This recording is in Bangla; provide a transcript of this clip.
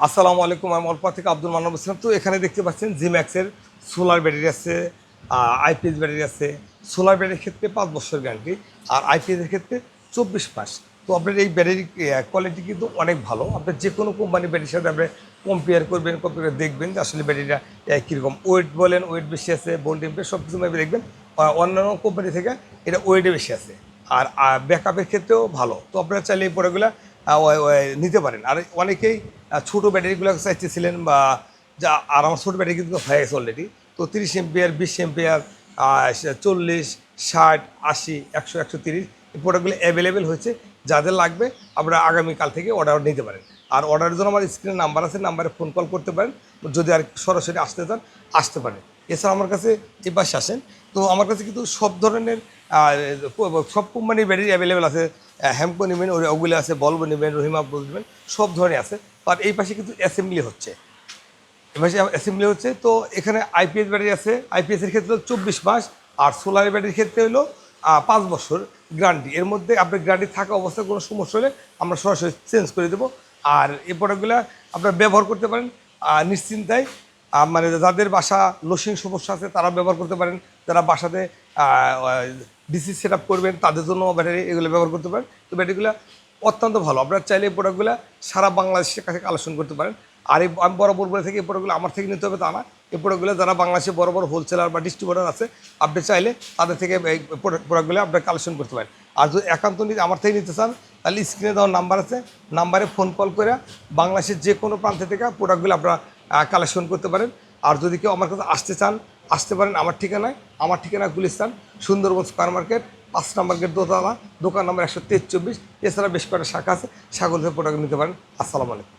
আসসালামু আলাইকুম, আমি অল্পা থেকে আব্দুল মান্নান বলছিলাম। তো এখানে দেখতে পাচ্ছেন জিম্যাক্সের সোলার ব্যাটারি আছে, আইপিএস ব্যাটারি আছে। সোলার ব্যাটারির ক্ষেত্রে 5 বছর গ্যারান্টি, আর আইপিএসের ক্ষেত্রে 24 মাস। তো আপনার এই ব্যাটারির কোয়ালিটি কিন্তু অনেক ভালো। আপনার যে কোনো কোম্পানির ব্যাটারির সাথে আপনি কম্পেয়ার করবেন, কম্পেয়ার দেখবেন যে আসলে ব্যাটারিটা কীরকম ওয়েট, বলেন ওয়েট বেশি আছে, বোন টেম্পের সব কিছু দেখবেন অন্যান্য কোম্পানি থেকে এটা ওয়েটে বেশি আছে। আর ব্যাকআপের ক্ষেত্রেও ভালো। তো আপনারা চাইলে এই প্রোডাক্টগুলো নিতে পারেন। আর অনেকেই ছোটো ব্যাটারিগুলো চাইতেছিলেন, বা যা আর আমার ছোটো ব্যাটারি কিন্তু হয়ে গেছে অলরেডি। তো 30 এমপিয়ার, 20 এমপিয়ার, 40, 60, 80, 100, 130 এই প্রোডাক্টগুলো অ্যাভেলেবেল হয়েছে। যাদের লাগবে আপনারা আগামীকাল থেকে অর্ডার নিতে পারেন। আর অর্ডারের জন্য আমার স্ক্রিনে নাম্বার আছে, নাম্বারে ফোন কল করতে পারেন। যদি আর সরাসরি আসতে চান আসতে পারেন। এছাড়া আমার কাছে এই পাশে আসেন। তো আমার কাছে কিন্তু সব ধরনের সব কোম্পানির ব্যাটারি অ্যাভেলেবেল আছে। হ্যামকো নেবেন, ওগুলো আছে, বলবো নেবেন, রহিমা নেবেন, সব ধরনের আছে। আর এই পাশে কিন্তু অ্যাসেম্বলি হচ্ছে, এ পাশে অ্যাসেম্বলি হচ্ছে। তো এখানে আইপিএস ব্যাটারি আছে। আইপিএসের ক্ষেত্রে 24 মাস, আর সোলার ব্যাটারির ক্ষেত্রে হলো 5 বছর গ্যারান্টি। এর মধ্যে আপনার গ্যারান্টি থাকা অবস্থায় কোনো সমস্যা হলে আমরা সরাসরি চেঞ্জ করে দেবো। আর এই প্রোডাক্টগুলো আপনারা ব্যবহার করতে পারেন নিশ্চিন্তায়। মানে যাদের বাসা লোসিং সমস্যা আছে তারা ব্যবহার করতে পারেন। যারা বাসাতে ডিসি সেট আপ করবেন তাদের জন্য ব্যাটারি এগুলো ব্যবহার করতে পারেন। তো ব্যাটারিগুলো অত্যন্ত ভালো। আপনারা চাইলে এই প্রোডাক্টগুলো সারা বাংলাদেশের কাছে কালেকশন করতে পারেন। আর এই আমি বরাবর বলে থাকি এই প্রোডাক্টগুলো আমার থেকে নিতে হবে তা না। এই প্রোডাক্টগুলো যারা বাংলাদেশে বড় বড় হোলসেলার বা ডিস্ট্রিবিউটার আছে, আপনি চাইলে তাদের থেকে এই প্রোডাক্টগুলো আপনি কালেকশন করতে পারেন। আর যদি একান্ত আমার থেকে নিতে চান, তাহলে স্ক্রিনে দেওয়ার নাম্বার আছে, নাম্বারে ফোন কল করে বাংলাদেশের যে কোনো প্রান্ত থেকে প্রোডাক্টগুলো আপনারা কালেকশন করতে পারেন। আর যদি কেউ আমার কাছে আসতে চান আসতে পারেন আমার ঠিকানায়। আমার ঠিকানা গুলিস্তান, সুন্দরবন স্কয়ার মার্কেট, 5 নম্বর গেট, দোতলা, দোকান নম্বর 123-24। এছাড়া বেশ কয়েকটা শাখা আছে, শাখা থেকে প্রোডাক্ট নিতে পারেন। আসসালামু আলাইকুম।